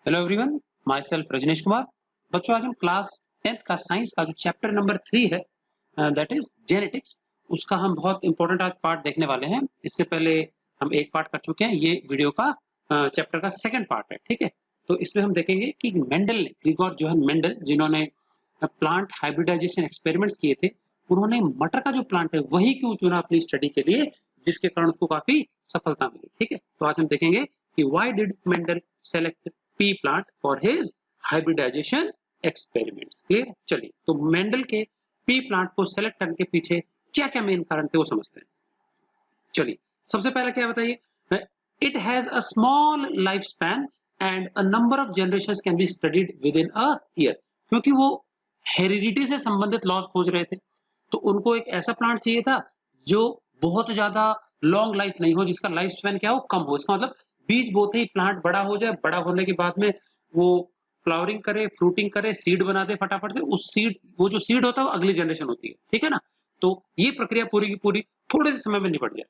Hello everyone, my self Rajneesh Kumar. बच्चों, आज हम क्लास 10th का साइंस का जो चैप्टर नंबर 3 है, दैट इज जेनेटिक्स, उसका हम बहुत इंपॉर्टेंट आज पार्ट देखने वाले हैं। इससे पहले हम एक पार्ट कर चुके हैं, ये वीडियो का चैप्टर का सेकंड पार्ट है। ठीक है, तो इसमें हम देखेंगे कि मेंडल ने, ग्रिगोर जोहान मेंडल, जिन्होंने प्लांट हाइब्रिडाइजेशन एक्सपेरिमेंट्स किए थे, उन्होंने मटर का जो प्लांट है वही क्यों चुना अपनी स्टडी के लिए, जिसके कारण उसको काफी सफलता मिली। ठीक है, तो आज हम देखेंगे कि why did Mendel select pea plant for his hybridization experiments. Clear? चलिए, तो मेंडल के पी प्लांट को सेलेक्ट करने के पीछे क्या क्या मेन कारण थे वो समझते हैं। चलिए, सबसे पहले क्या बताइए, it has a small life span and a number of generations can be studied with in a year. क्योंकि वो हेरिडिटी से संबंधित लॉस खोज रहे थे, तो उनको एक ऐसा प्लांट चाहिए था जो बहुत ज्यादा लॉन्ग लाइफ नहीं हो, जिसका लाइफ स्पैन क्या हो, कम हो। इसका मतलब बीज बोते ही प्लांट बड़ा हो जाए, बड़ा होने के बाद में वो फ्लावरिंग करे, फ्रूटिंग करे, सीड बना दे फटाफट से। उस सीड, वो जो सीड होता है वो अगली जनरेशन होती है। ठीक है ना? तो ये प्रक्रिया पूरी की पूरी थोड़े से समय में निपट जाए,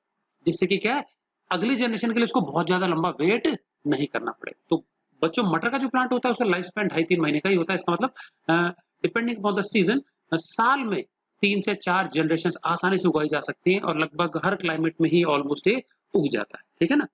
जिससे कि क्या है, अगली जनरेशन के लिए उसको बहुत ज्यादा लंबा वेट नहीं करना पड़े। तो बच्चों, मटर का जो प्लांट होता है उसका लाइफ स्पैन 2.5-3 महीने का ही होता है। इसका मतलब डिपेंडिंग अपॉन द सीजन, साल में 3 से 4 जनरेशन आसानी से उगाई जा सकती हैं, और लगभग हर क्लाइमेट में ही ऑलमोस्ट ये उग जाता है। ठीक है ना?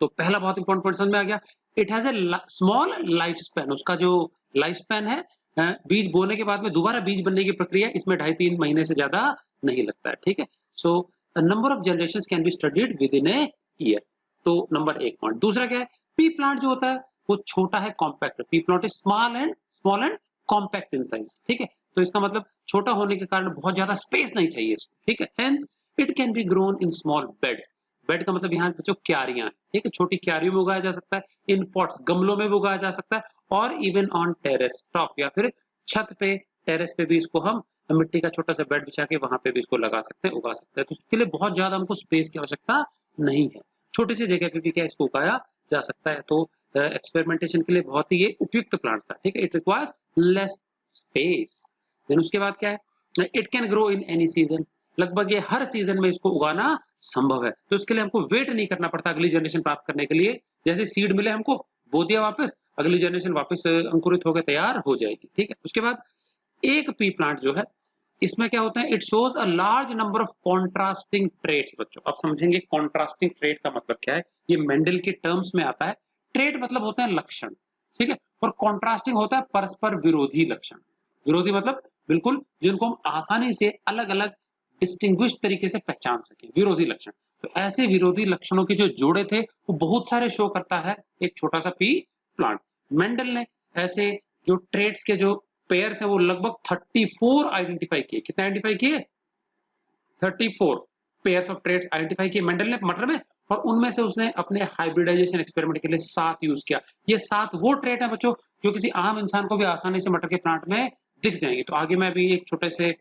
तो पहला बहुत इंपॉर्टेंट पॉइंट समझ में आ गया। It has a small life span. उसका जो लाइफ स्पैन है, बीज बोने के बाद में दोबारा बीज बनने की प्रक्रिया, इसमें 2.5-3 महीने से ज्यादा नहीं लगता है। ठीक है, so number of generation can be studied with in a year. तो नंबर एक पॉइंट। दूसरा क्या है, पी प्लांट जो होता है वो छोटा है, compact. P plant is small and compact in size. ठीक है, तो इसका मतलब छोटा होने के कारण बहुत ज्यादा स्पेस नहीं चाहिए इसको। ठीक है, hence it can be grown in small beds. Bed का मतलब यहाँ बच्चों क्यारियां। ठीक है, छोटी क्यारियों में उगाया जा सकता है, इन पॉट्स, गमलों में भी उगाया जा सकता है, और इवन ऑन टेरेस टॉप, या फिर छत पे, टेरेस पे भी इसको हम मिट्टी का छोटा सा बेड बिछा के वहां पे भी इसको लगा सकते हैं, उगा सकते हैं। तो उसके लिए बहुत ज्यादा हमको स्पेस की आवश्यकता नहीं है, छोटी सी जगह पे भी क्या इसको उगाया जा सकता है। तो एक्सपेरिमेंटेशन के लिए बहुत ही ये उपयुक्त प्लांट था। ठीक है, it requires less space. Then उसके बाद क्या है, it can grow in any season. लगभग ये हर सीजन में इसको उगाना संभव है, तो इसके लिए हमको वेट नहीं करना पड़ता अगली जनरेशन प्राप्त करने के लिए। जैसे सीड मिले हमको, बो दिया वापस, अगली जनरेशन वापस अंकुरित होकर तैयार हो जाएगी। ठीक है, उसके बाद एक पी प्लांट जो है, इसमें क्या होता है, it shows a large number of contrasting traits. बच्चों, अब समझेंगे कॉन्ट्रास्टिंग ट्रेट का मतलब क्या है। ये मेंडल के टर्म्स में आता है। ट्रेट मतलब होता है लक्षण, ठीक है, और कॉन्ट्रास्टिंग होता है परस्पर विरोधी लक्षण। विरोधी मतलब बिल्कुल जिनको हम आसानी से अलग अलग डिस्टिंग्विश तरीके से पहचान सके, विरोधी लक्षण। तो ऐसे विरोधी लक्षणों के जो जोड़े थे वो बहुत सारे शो करता है एक छोटा सा पी प्लांट। मेंडल ने ऐसे जो ट्रेट्स के जो पेयर्स है वो लगभग 34 आइडेंटिफाई किए। कितने आइडेंटिफाई किए? 34 पेयर्स ऑफ ट्रेट्स आइडेंटिफाई किए मेंडल ने मटर में, और उनमें से उसने अपने हाइब्रिडाइजेशन एक्सपेरिमेंट के लिए 7 यूज किया। ये 7 वो ट्रेट है बच्चों जो किसी आम इंसान को भी आसानी से मटर के प्लांट में दिख जाएंगे। तो आगे मैं भी एक छोटे से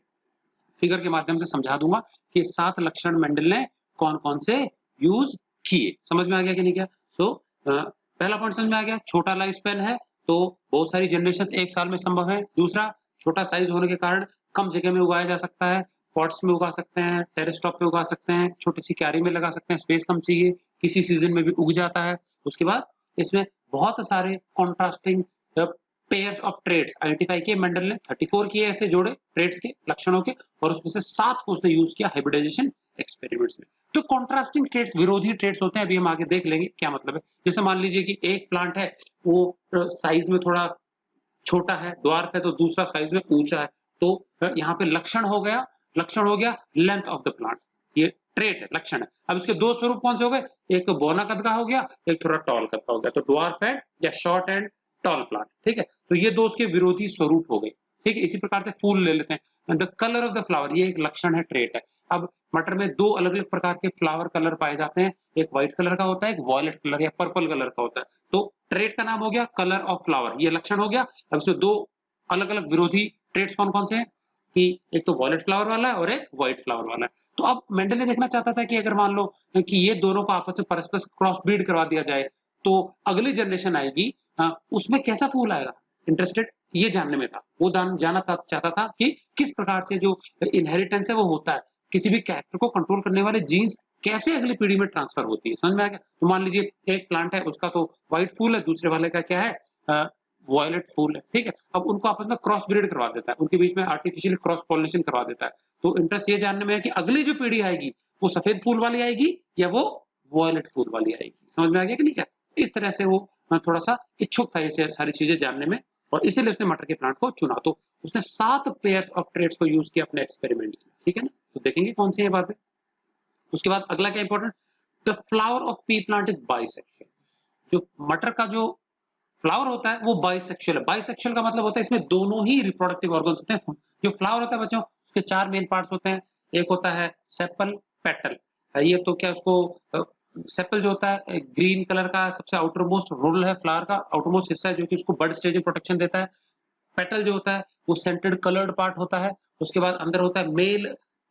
फिगर के माध्यम से समझा दूंगा कि 7 लक्षण मेंडल ने कौन कौन से यूज किए। समझ में आ गया कि नहीं? क्या पहला पॉइंट समझ में आ गया, छोटा लाइफ स्पैन है तो बहुत सारी जनरेशन एक साल में संभव है। दूसरा, छोटा साइज होने के कारण कम जगह में उगाया जा सकता है, पॉट्स में उगा सकते हैं, टेरेस टॉप पे उगा सकते हैं, छोटी सी क्यारी में लगा सकते हैं, स्पेस कम चाहिए, किसी सीजन में भी उग जाता है। उसके बाद इसमें बहुत सारे contrasting pairs of traits identify किए मेंडल ने, 34 किए ऐसे जोड़े ट्रेड्स के, लक्षणों के, और उसमें से 7 को उसने यूज किया हाइब्रिडाइजेशन एक्सपेरिमेंट्स में। तो कॉन्ट्रास्टिंग ट्रेड्स, विरोधी ट्रेड्स होते हैं, अभी हम आगे देख लेंगे क्या मतलब है। जैसे मान लीजिए कि एक प्लांट है वो साइज में थोड़ा छोटा है, द्वार है, तो दूसरा साइज में ऊंचा है। तो यहाँ पे लक्षण हो गया लेंथ ऑफ द प्लांट। ये ट्रेट है, लक्षण है। अब इसके दो स्वरूप कौन से हो गए, एक तो बौना कद का हो गया, एक थोड़ा टॉल कद का हो गया। तो ड्वार्फ है या शॉर्ट एंड टॉल प्लांट। ठीक है, तो ये दो उसके विरोधी स्वरूप हो गए। ठीक है, इसी प्रकार से फूल ले लेते हैं, the colour of the flower, ये एक लक्षण है, ट्रेट है। अब मटर में 2 अलग अलग प्रकार के फ्लावर कलर पाए जाते हैं, एक व्हाइट कलर का होता है, एक वॉयलेट कलर या पर्पल कलर का होता है। तो ट्रेट का नाम हो गया कलर ऑफ फ्लावर, ये लक्षण हो गया। अब इसमें 2 अलग अलग विरोधी ट्रेट्स कौन कौन से हैं, कि एक तो वॉयलेट फ्लावर वाला है और एक व्हाइट फ्लावर वाला है। तो अब मेंडल ने देखना चाहता था कि अगर मान लो कि ये दोनों को आपस में परस्पर क्रॉस ब्रीड करवा दिया जाए तो अगली जनरेशन आएगी, उसमें कैसा फूल आएगा, इंटरेस्टेड ये जानने में था। वो जानना चाहता था कि किस प्रकार से जो इनहेरिटेंस है वो होता है, किसी भी कैरेक्टर को कंट्रोल करने वाले जीन्स कैसे अगली पीढ़ी में ट्रांसफर होती है, समझ में आ गया? तो मान लीजिए एक प्लांट है, उसका तो व्हाइट फूल है, दूसरे वाले का क्या है, वॉयलेट फूल है, ठीक है? अब उनको आपस में क्रॉस ब्रीड करवा देता है, उनके बीच में आर्टिफिशियल क्रॉस पॉलिनेशन करवा देता है। तो इंटरेस्ट ये जानने में है कि अगली जो पीढ़ी आएगी वो सफेद फूल वाली आएगी या वो वॉयलेट फूल वाली आएगी, समझ में आ गया कि नहीं? क्या इस तरह से वो थोड़ा सा इच्छुक था ये सारी चीजें जानने में, और इसीलिए उसने मटर के प्लांट को चुना। तो उसने 7 पेयर ऑफ ट्रेड्स को यूज किया अपने एक्सपेरिमेंट्स में, ठीक है ना? तो देखेंगे कौन सी है बातें। उसके बाद अगला क्या important, the flower of P plant is bisexual. जो मटर का जो फ्लावर होता है वो बाइसेक्सुअल है। बाइसेक्सुअल का मतलब होता है इसमें दोनों ही रिप्रोडक्टिव ऑर्गन्स होते हैं। जो फ्लावर होता है बच्चों, उसके 4 मेन पार्ट्स होते हैं। एक होता है सेपल, पेटल। ये तो क्या उसको सेपल जो होता है ग्रीन कलर का सबसे आउटर मोस्ट रोल है, फ्लावर का आउटर मोस्ट हिस्सा है जो कि उसको बड स्टेज में प्रोटेक्शन देता है। पेटल जो होता है वो सेंटेड कलर्ड पार्ट होता है। उसके बाद अंदर होता है male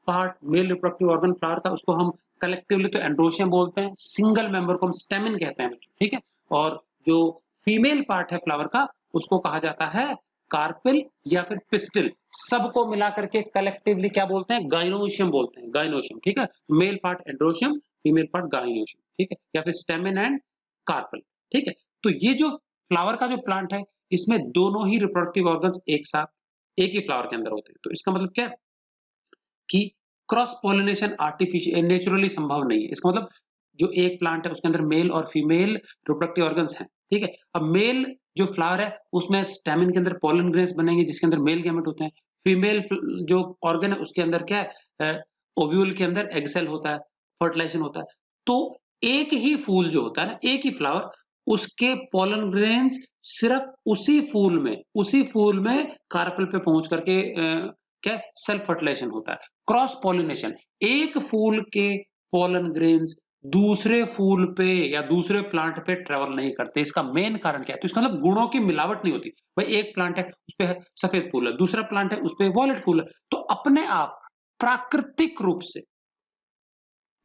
part, male reproductive organ flower का, उसको हम कलेक्टिवली तो एंड्रोशियम बोलते हैं, सिंगल मेंबर को हम स्टेमिन कहते हैं बच्चों, ठीक है? और जो फीमेल पार्ट है फ्लावर का उसको कहा जाता है कार्पेल या फिर पिस्टिल। सबको मिला करके कलेक्टिवली क्या बोलते हैं, गाइनोशियम बोलते हैं, गाइनोशियम, ठीक है? Male part androecium, female part gynoecium, ठीक है? या फिर स्टेमिन एंड कार्पेल, ठीक है? तो ये जो फ्लावर का जो प्लांट है इसमें दोनों ही रिप्रोडक्टिव ऑर्गन्स एक साथ एक ही फ्लावर के अंदर होते हैं। तो इसका मतलब क्या है कि क्रॉस पॉलिनेशन आर्टिफिशियल नेचुरली संभव नहीं है। इसका मतलब जो एक प्लांट है उसके अंदर मेल और फीमेल रिप्रोडक्टिव ऑर्गन्स हैं, ठीक है? अब मेल जो फ्लावर है उसमें स्टेमिन के अंदर पोलन ग्रेन्स बनेंगे जिसके अंदर मेल गैमेट होते हैं। फीमेल जो ऑर्गन है उसके अंदर क्या है, ओव्यूल के अंदर एग सेल होता है, फर्टिलाइजेशन होता है। तो एक ही फूल जो होता है ना, एक ही फ्लावर, उसके पोलन ग्रेन्स सिर्फ उसी फूल में कार्पेल पे पहुंच करके क्या सेल्फ फर्टिलाइजेशन होता है। क्रॉस पॉलिनेशन, एक फूल के पोलन ग्रेन्स दूसरे फूल पे या दूसरे प्लांट पे ट्रेवल नहीं करते। इसका मेन कारण क्या है? तो इसका मतलब गुणों की मिलावट नहीं होती। भाई एक प्लांट है उस पे सफेद फूल है, दूसरा प्लांट है उस पे वॉयलेट फूल है, तो अपने आप प्राकृतिक रूप से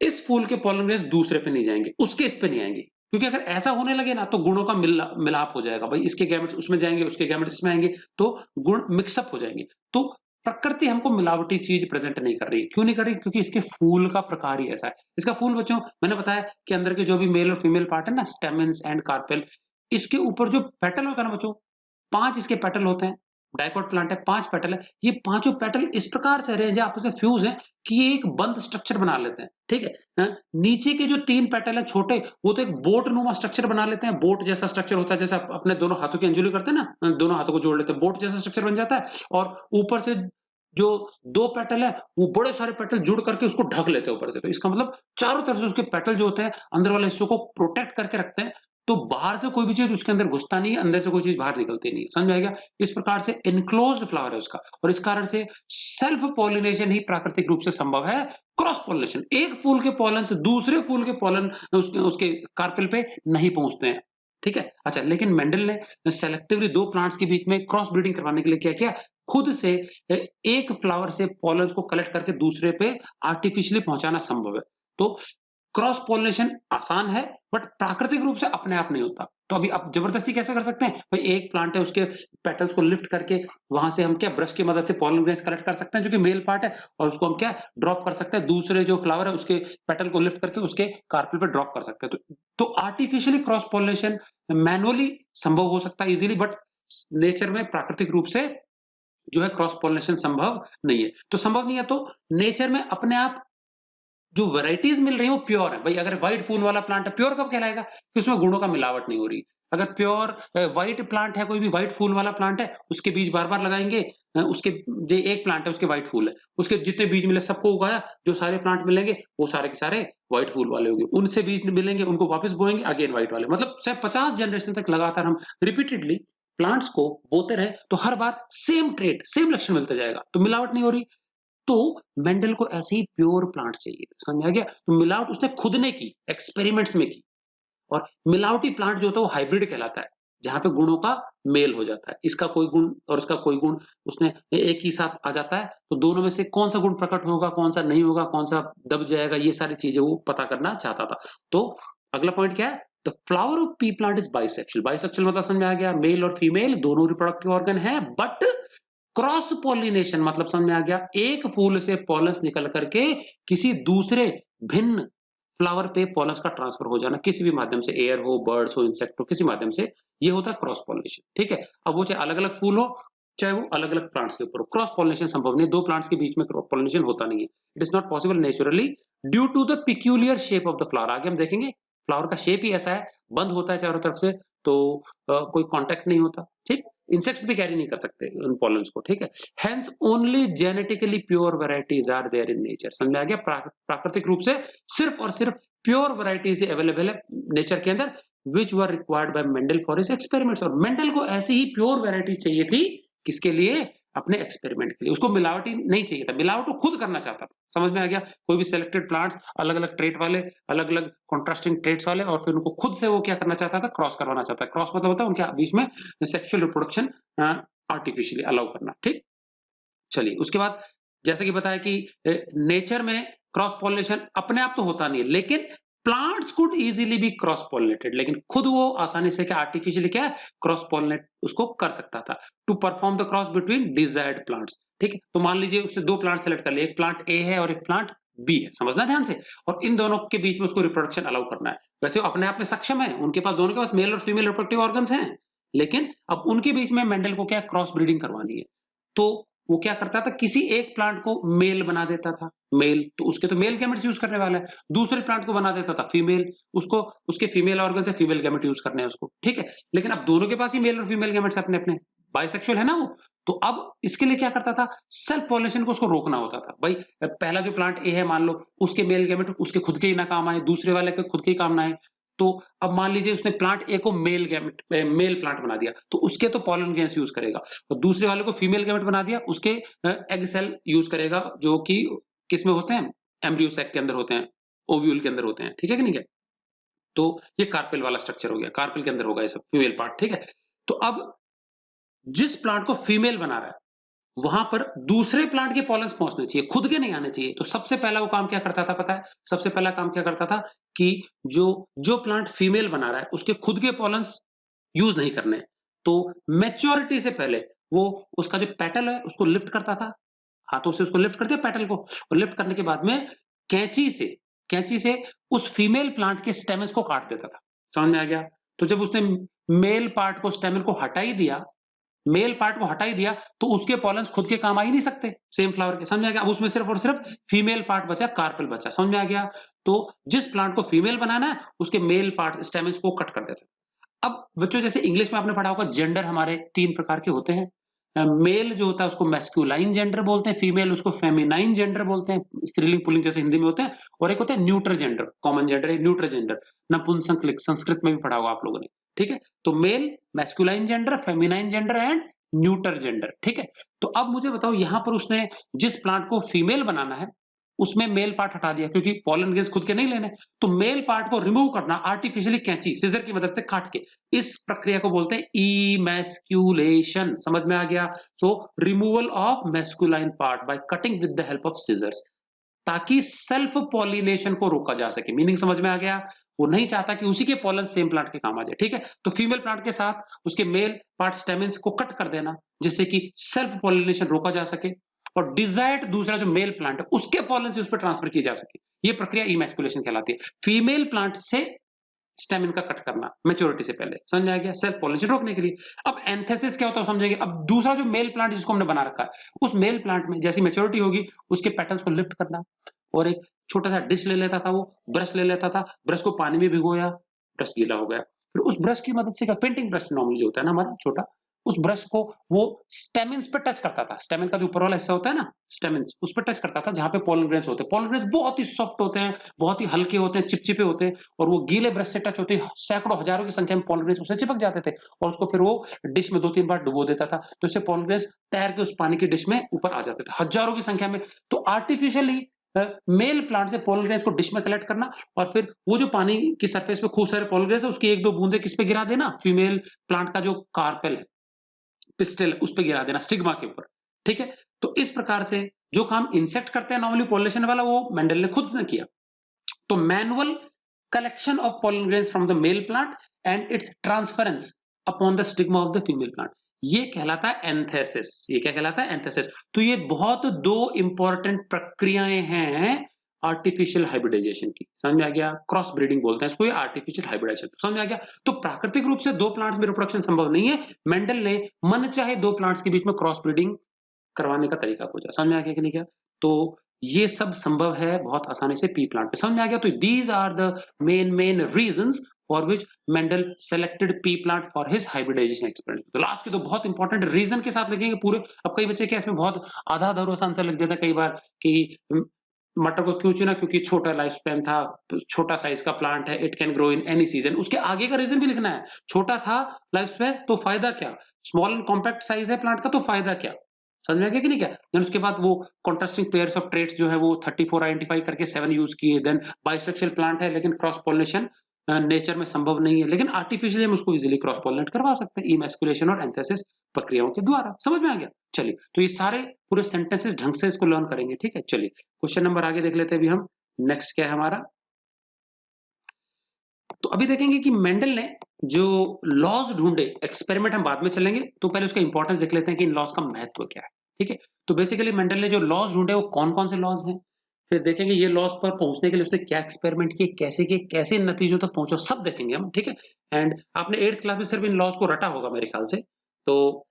इस फूल के पोलन ग्रेन्स दूसरे पे नहीं जाएंगे, उसके इस पे नहीं आएंगे। क्योंकि अगर ऐसा होने लगे ना तो गुणों का मिलाप हो जाएगा। भाई इसके गैमेट्स उसमें जाएंगे, उसके गैमेट्स इसमें आएंगे, तो गुण मिक्सअप हो जाएंगे। तो प्रकृति हमको मिलावटी चीज प्रेजेंट नहीं कर रही। क्यों नहीं कर रही? क्योंकि इसके फूल का प्रकार ही ऐसा है। इसका फूल बच्चों मैंने बताया कि अंदर के जो भी मेल और फीमेल पार्ट है ना, स्टेमेंस एंड कार्पेल, इसके ऊपर जो पेटल होता है ना बच्चों, 5 इसके पेटल होते हैं। डाइकोट प्लांट है, 5 पेटल है। ये पांचों पेटल इस प्रकार से अरेंज है, आपस में फ्यूज है कि ये एक बंद स्ट्रक्चर बना लेते हैं, ठीक है? नीचे के जो 3 पेटल है छोटे, वो तो एक बोट नुमा स्ट्रक्चर बना लेते हैं। बोट जैसा स्ट्रक्चर होता है, जैसे अपने दोनों हाथों की अंजुली करते हैं ना, दोनों हाथों को जोड़ लेते हैं, बोट जैसा स्ट्रक्चर बन जाता है। और ऊपर से जो 2 पेटल है वो बड़े सारे पेटल जुड़ करके उसको ढक लेते हैं ऊपर से। तो इसका मतलब चारों तरफ से उसके पेटल जो होते हैं अंदर वाले हिस्सों को प्रोटेक्ट करके रखते हैं। तो बाहर से कोई भी चीज उसके अंदर घुसता नहीं है, अंदर से कोई चीज बाहर निकलती नहीं है। समझ में आएगा? इस प्रकार से इनक्लोज्ड फ्लावर है उसका, और इस कारण से सेल्फ पॉलिनेशन ही प्राकृतिक रूप से संभव है। क्रॉस पॉलिनेशन, एक फूल के पॉलन से दूसरे फूल के पॉलन उसके कार्पेल पे नहीं पहुंचते हैं, ठीक है? अच्छा, लेकिन मेंडल ने सेलेक्टिवली 2 प्लांट्स के बीच में क्रॉस ब्रीडिंग करवाने के लिए क्या किया? खुद से एक फ्लावर से पॉलन्स को कलेक्ट करके दूसरे पे आर्टिफिशियली पहुंचाना संभव है। तो क्रॉस पॉलिनेशन आसान है, बट प्राकृतिक रूप से अपने आप नहीं होता। तो अभी आप जबरदस्ती कैसे कर सकते हैं? भाई एक प्लांट है, उसके पेटल्स को लिफ्ट करके वहां से हम क्या ब्रश की मदद से पॉलन ग्रेन्स कलेक्ट कर सकते हैं जो कि मेल पार्ट है, और उसको हम क्या ड्रॉप कर सकते हैं दूसरे जो फ्लावर है उसके पेटल को लिफ्ट करके उसके कार्पेल पे ड्रॉप कर सकते हैं। तो आर्टिफिशियली क्रॉस पॉलिनेशन मैनुअली संभव हो सकता है इजीली, बट नेचर में प्राकृतिक रूप से जो है क्रॉस पॉलिनेशन संभव नहीं है। तो संभव नहीं है तो नेचर में अपने आप जो वैरायटीज मिल रही है वो प्योर है। भाई अगर व्हाइट फूल वाला प्लांट है, प्योर कब कहलाएगा? कि उसमें गुणों का मिलावट नहीं हो रही। अगर प्योर व्हाइट प्लांट है, कोई भी व्हाइट फूल वाला प्लांट है, उसके बीज बार बार लगाएंगे, उसके जो एक प्लांट है उसके व्हाइट फूल है, उसके जितने बीज मिले सबको उगाया, जो सारे प्लांट मिलेंगे वो सारे के सारे व्हाइट फूल वाले होंगे। उनसे बीज मिलेंगे, उनको वापस बोएंगे, अगेन व्हाइट वाले। मतलब चाहे 50 जनरेशन तक लगातार हम रिपीटेडली प्लांट्स को बोते रहे तो हर बार सेम ट्रेट, सेम लक्षण मिलता जाएगा, तो मिलावट नहीं हो रही। तो मेंडल को ऐसे ही प्योर प्लांट चाहिए था, समझ आ गया? तो मिलावट उसने खुद ने की, एक्सपेरिमेंट्स में की। और मिलावटी प्लांट जो होता है वो हाइब्रिड कहलाता है, जहां पे गुणों का मेल हो जाता है। इसका कोई गुण और इसका कोई गुण उसने एक ही साथ आ जाता है, तो दोनों में से कौन सा गुण प्रकट होगा, कौन सा नहीं होगा, कौन सा दब जाएगा, ये सारी चीजें वो पता करना चाहता था। तो अगला पॉइंट क्या है? The flower of P plant is bisexual. Bisexual मतलब समझ में आ गया, मेल और फीमेल दोनों रिप्रोडक्टिव ऑर्गन है, बट क्रॉस पॉलिनेशन मतलब समझ में आ गया, एक फूल से पॉलन्स निकल करके किसी दूसरे भिन्न फ्लावर पे पॉलन्स का ट्रांसफर हो जाना, किसी भी माध्यम से, एयर हो, बर्ड्स हो, इंसेक्ट हो, किसी माध्यम से, ये होता है क्रॉस पॉलिनेशन। ठीक है, अब वो चाहे अलग अलग फूल हो, चाहे वो अलग अलग प्लांट्स के ऊपर हो, क्रॉस पॉलिनेशन संभव नहीं, दो प्लांट्स के बीच में क्रॉस पॉलिनेशन होता नहीं है। It is not possible naturally due to the peculiar shape of the flower. आगे हम देखेंगे फ्लावर का शेप ही ऐसा है, बंद होता है चारों तरफ से, तो कोई कांटेक्ट नहीं होता। ठीक, इंसेक्ट्स भी कैरी नहीं कर सकते उन पॉलन्स को। ठीक है, hence only genetically pure varieties are there in nature. समझ में आ गया, प्राकृतिक रूप से सिर्फ और सिर्फ प्योर वैरायटीज अवेलेबल है नेचर के अंदर, which were required by Mendel for his experiments. और मेंडल को ऐसी ही प्योर वैरायटीज चाहिए थी, किसके लिए? अपने एक्सपेरिमेंट के लिए। उसको मिलावटी नहीं चाहिए था, मिलावट वो खुद करना चाहता था। समझ में आ गया, कोई भी सिलेक्टेड प्लांट्स अलग अलग ट्रेट वाले, अलग अलग कॉन्ट्रास्टिंग ट्रेट्स वाले, और फिर उनको खुद से वो क्या करना चाहता था? क्रॉस करवाना चाहता है। क्रॉस मतलब होता है उनके बीच में सेक्सुअल रिप्रोडक्शन आर्टिफिशियली अलाउ करना। ठीक, चलिए उसके बाद जैसे कि बताया कि नेचर में क्रॉस पॉलिनेशन अपने आप तो होता नहीं है, लेकिन plants could easily B cross pollinated, लेकिन खुद वो आसानी से क्या आर्टिफिशियली क्या क्रॉस पॉलिनेट उसको कर सकता था, to perform the cross between desired plants. ठीक है, तो मान लीजिए उसने दो प्लांट सेलेक्ट कर लिए, एक प्लांट ए है और एक प्लांट बी है, समझना ध्यान से, और इन दोनों के बीच में उसको रिप्रोडक्शन अलाउ करना है। वैसे वो अपने आप में सक्षम है, उनके पास दोनों के पास मेल और फीमेल रिप्रोडक्टिव ऑर्गन्स हैं, लेकिन अब उनके बीच में मेंडल को क्या क्रॉस ब्रीडिंग करवानी है। तो वो क्या करता था, किसी एक प्लांट को मेल बना देता था, मेल, तो उसके तो मेल गैमेट्स यूज करने वाला है, दूसरे प्लांट को बना देता था फीमेल, उसको उसके फीमेल ऑर्गन से फीमेल गैमेट यूज करने हैं उसको। ठीक है, लेकिन अब दोनों के पास ही मेल और फीमेल गैमेट्स अपने अपने, बाइसेक्सुअल है ना वो, तो अब इसके लिए क्या करता था, सेल्फ पॉलिनेशन को उसको रोकना होता था। भाई पहला जो प्लांट ए है मान लो, उसके मेल गैमेट उसके खुद के ही ना काम आए, दूसरे वाले के खुद के ही काम ना आए, तो अब मान लीजिए उसने प्लांट ए को मेल गैमेट मेल प्लांट बना दिया, तो उसके तो पॉलन ग्रेन्स यूज करेगा, और दूसरे वाले को फीमेल गैमेट बना दिया, उसके एग सेल यूज करेगा, जो कि किस में होते हैं, एम्ब्रियो सैक के अंदर होते हैं, ओव्यूल के अंदर होते हैं। ठीक है कि नहीं है, तो ये कार्पेल वाला स्ट्रक्चर हो गया, कार्पेल के अंदर होगा ये सब फीमेल पार्ट। ठीक है, तो अब जिस प्लांट को फीमेल बना रहा है, वहां पर दूसरे प्लांट के पॉलन्स पहुंचने चाहिए, खुद के नहीं आने चाहिए। तो सबसे पहला वो काम क्या करता था पता है, सबसे पहला काम क्या करता था कि जो जो प्लांट फीमेल बना रहा है उसके खुद के पॉलन्स यूज नहीं करने, तो मैच्योरिटी से पहले वो उसका जो पेटल है उसको लिफ्ट करता था, हाथों से उसको लिफ्ट करते पेटल को, और लिफ्ट करने के बाद में कैंची से कैंची से उस फीमेल प्लांट के स्टेमन्स को काट देता था। समझ में आ गया, तो जब उसने मेल पार्ट को स्टेमन को हटा ही दिया, मेल पार्ट को हटा ही दिया, तो उसके पॉलन्स खुद के काम आ ही नहीं सकते सेम फ्लावर के। समझ में आ गया, अब उसमें सिर्फ और सिर्फ फीमेल पार्ट बचा, कार्पेल बचा। समझ में आ गया, तो जिस प्लांट को फीमेल बनाना है उसके मेल पार्ट स्टेमन्स को कट कर देता है। अब बच्चों जैसे इंग्लिश में आपने पढ़ा होगा, जेंडर हमारे तीन प्रकार के होते हैं। मेल जो होता है उसको मैस्कुलाइन जेंडर बोलते हैं, फीमेल उसको फेमिनाइन जेंडर बोलते हैं, स्त्रीलिंग पुल्लिंग जैसे हिंदी में होते हैं, और एक होता है न्यूट्रल जेंडर, कॉमन जेंडर है न्यूट्रल जेंडर, नपुंसकलिंग संस्कृत में भी पढ़ा होगा आप लोगों ने। ठीक है, तो male, masculine gender, feminine gender and neuter gender. ठीक है, तो अब मुझे बताओ यहां पर उसने जिस प्लांट को फीमेल बनाना है उसमें मेल पार्ट हटा दिया, क्योंकि पॉलन ग्रेन्स खुद के नहीं लेने, तो मेल पार्ट को रिमूव करना आर्टिफिशियली कैंची सीजर की मदद से काट के, इस प्रक्रिया को बोलते हैं इमैस्कुलेशन। समझ में आ गया, so removal of masculine part by cutting with the help of scissors, ताकि सेल्फ पॉलिनेशन को रोका जा सके। मीनिंग समझ में आ गया, वो नहीं चाहता कि उसी के पॉलन सेम प्लांट के काम आ जाए। ठीक है, तो फीमेल प्लांट के साथ उसके मेल पार्ट स्टेमेंस को कट कर देना, जिससे कि सेल्फ पॉलिनेशन रोका जा सके, और डिजायर्ड दूसरा जो मेल प्लांट है उसके पॉलन से उस पर ट्रांसफर की जा सके। ये प्रक्रिया इमैस्कुलेशन कहलाती है, फीमेल प्लांट से स्टेमिन का कट करना मैच्योरिटी से पहले। समझ में आ गया, सेल्फ पॉलिनेशन रोकने के लिए। अब एंथेसिस क्या होता है समझेंगे। अब दूसरा जो मेल प्लांट जिसको हमने बना रखा है, उस मेल प्लांट में जैसी मैच्योरिटी होगी उसके पेटल्स को लिफ्ट करना, और एक छोटा सा डिश ले लेता था, वो ब्रश ले लेता था, ब्रश को पानी में भिगोया, ब्रश गीला हो गया, फिर उस ब्रश की मदद से, पेंटिंग ब्रश नॉर्मली जो होता है ना हमारा छोटा, उस ब्रश को वो स्टेमिन्स पे टच करता था, स्टेमिन का जो ऊपर वाला हिस्सा होता है ना स्टेमिन्स, उस पर टच करता था जहां पे पोलन ग्रेन्स होते हैं। पोलन ग्रेन्स बहुत ही सॉफ्ट होते हैं, बहुत ही हल्के होते हैं, चिपचिपे होते हैं, और वो गीले ब्रश से टच होते हैं, सैकड़ों हजारों की संख्या में पोलन ग्रेन्स उससे चिपक जाते थे, और उसको फिर वो डिश में 2-3 बार डुबो देता था, तो इससे पोलन ग्रेन्स तैर के उस पानी की डिश में ऊपर आ जाते थे हजारों की संख्या में। तो आर्टिफिशियली मेल प्लांट से पोलन ग्रेन्स को डिश में कलेक्ट करना, और फिर वो जो पानी की सरफेस पे खूब सारे पोलन ग्रेन्स है उसकी 1-2 बूंदे किस पे गिरा देना, फीमेल प्लांट का जो कार्पेल है, पिस्टल उस पे गिरा देना, स्टिग्मा के ऊपर। ठीक है, तो इस प्रकार से जो काम इंसेक्ट करते हैं नॉर्मली पॉलिनेशन वाला, वो मेंडल ने खुद ने किया। तो manual collection of pollen grains from the male plant and its transference upon the stigma of the female plant, ये कहलाता है एंथेसिस। ये क्या कहलाता है? एंथेसिस। तो ये बहुत दो इंपॉर्टेंट प्रक्रियाएं हैं आर्टिफिशियल हाइब्रिडाइजेशन की। समझ में आ गया? क्रॉस ब्रीडिंग बोलते हैं इसको, ये आर्टिफिशियल हाइब्रिडाइजेशन। समझ में आ गया? तो प्राकृतिक रूप से दो प्लांट्स में रिप्रोडक्शन संभव नहीं है। मेंडल ने मन चाहे दो प्लांट्स के बीच में क्रॉस ब्रीडिंग करवाने का तरीका खोजा। समझ में आ गया कि नहीं गया? तो ये सब संभव है बहुत आसानी से पी प्लांट पे। समझ में आ गया? तो these are the main reasons for which Mendel selected pea plant for his hybridization experiment. तो लास्ट के तो बहुत इंपॉर्टेंट रीजन के साथ लिखेंगे पूरे। अब कई बच्चे क्या इसमें बहुत आधा भरोसा आंसर लिख देता है कई बार कि मटर को क्यों चुना? क्योंकि छोटा लाइफ स्पैन था, छोटा साइज का प्लांट है, it can grow in any season. उसके आगे का रीजन भी लिखना है। छोटा था लाइफ स्पैन तो फायदा क्या? स्मॉल एंड कॉम्पैक्ट साइज है प्लांट का तो फायदा क्या? समझ में आ गया कि नहीं क्या? देन उसके बाद वो कॉन्ट्रास्टिंग पेयर्स ऑफ ट्रेट्स जो है वो 34 आइडेंटिफाई करके 7 यूज किए। देन बाइसेक्सुअल प्लांट है लेकिन क्रॉस पॉलिनेशन नेचर में संभव नहीं है, लेकिन आर्टिफिशियली हम उसको इजीली क्रॉस पॉलिनेट करवा सकते हैं इमैस्कुलेशन और एंथेसिस प्रक्रियाओं के द्वारा। समझ में आ गया? चलिए, तो ये सारे पूरे सेंटेंसेस ढंग से इसको लर्न करेंगे। ठीक है, चलिए क्वेश्चन नंबर आगे देख लेते हैं अभी हम। नेक्स्ट क्या है हमारा? तो अभी देखेंगे कि मेंडल ने जो लॉज ढूंढे, एक्सपेरिमेंट हम बाद में चलेंगे, तो पहले उसका इंपॉर्टेंस देख लेते हैं कि इन लॉज का महत्व क्या है। ठीक है, तो बेसिकली मेंडल ने जो लॉज ढूंढे वो कौन कौन से लॉज हैं, फिर देखेंगे ये लॉज पर पहुंचने के लिए उसने क्या एक्सपेरिमेंट किए, कैसे इन नतीजों तक पहुंचा, सब देखेंगे हम। ठीक है, एंड आपने 8th क्लास में सिर्फ इन लॉज को रटा होगा मेरे ख्याल से। तो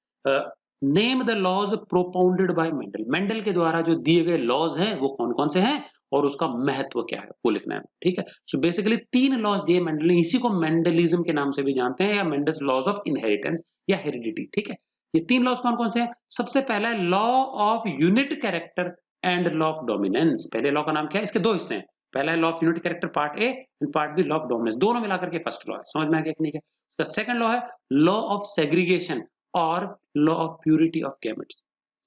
name the laws propounded by Mendel. Mendel के द्वारा जो दिए गए लॉज हैं वो कौन कौन से हैं और उसका महत्व क्या है वो लिखना है। ठीक है, सो बेसिकली 3 लॉज दिए मेंडल ने, इसी को मेंडलिज्म के नाम से भी जानते हैं या मेंडल्स लॉज ऑफ इनहेरिटेंस या हेरिडिटी। ठीक है, ये 3 लॉज कौन कौन से हैं? सबसे पहला है law of unit character and law of dominance. पहले लॉ का नाम क्या है? इसके 2 हिस्से हैं। पहला है law of unit character part A and part B law of dominance, दोनों मिलाकर के फर्स्ट लॉ है। समझ में आ गया कि नहीं है? उसका सेकंड लॉ है लॉ ऑफ सेग्रीगेशन और law of purity of gametes.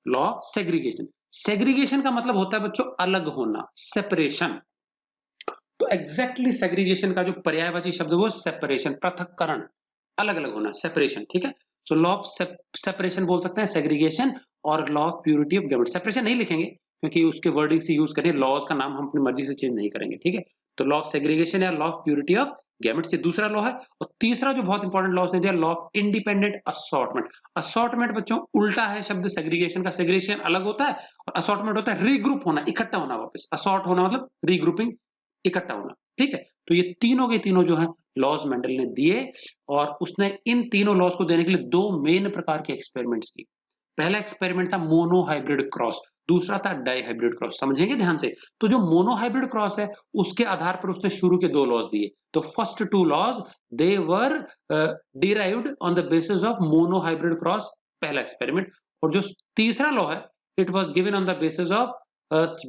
Law of segregation, segregation का मतलब होता है बच्चों अलग होना, सेपरेशन। तो एग्जैक्टली सेग्रीगेशन का जो पर्यायवाची शब्द है वो सेपरेशन, पृथक्करण, अलग अलग होना, सेपरेशन। ठीक है, सो लॉ ऑफ सेपरेशन बोल सकते हैं सेग्रीगेशन, और law of purity of gametes. Separation नहीं लिखेंगे क्योंकि उसके वर्डिंग से यूज करें, लॉज का नाम हम अपनी मर्जी से चेंज नहीं करेंगे। ठीक है, तो लॉ ऑफ सेग्रीगेशन या law of purity of gametes ये दूसरा लॉ है। और तीसरा जो बहुत इंपॉर्टेंट लॉ ने दिया, law of independent assortment. Assortment बच्चों उल्टा है शब्द सेग्रीगेशन का। सेग्रीगेशन अलग होता है और असॉर्टमेंट होता है रीग्रुप होना, इकट्ठा होना वापस। असॉर्ट होना मतलब रीग्रुपिंग, इकट्ठा होना। ठीक है, तो ये तीनों के तीनों जो है लॉज मेंडल ने दिए, और उसने इन तीनों लॉज को देने के लिए 2 मेन प्रकार के एक्सपेरिमेंट्स की। पहला एक्सपेरिमेंट था मोनो हाइब्रिड क्रॉस, दूसरा था डाई हाइब्रिड क्रॉस। समझेंगे ध्यान से। तो जो मोनो हाइब्रिड क्रॉस है उसके आधार पर उसने शुरू के 2 लॉज दिए। तो first 2 laws they were derived on the basis of monohybrid cross, पहला एक्सपेरिमेंट। और जो तीसरा लॉ है it was given on the basis of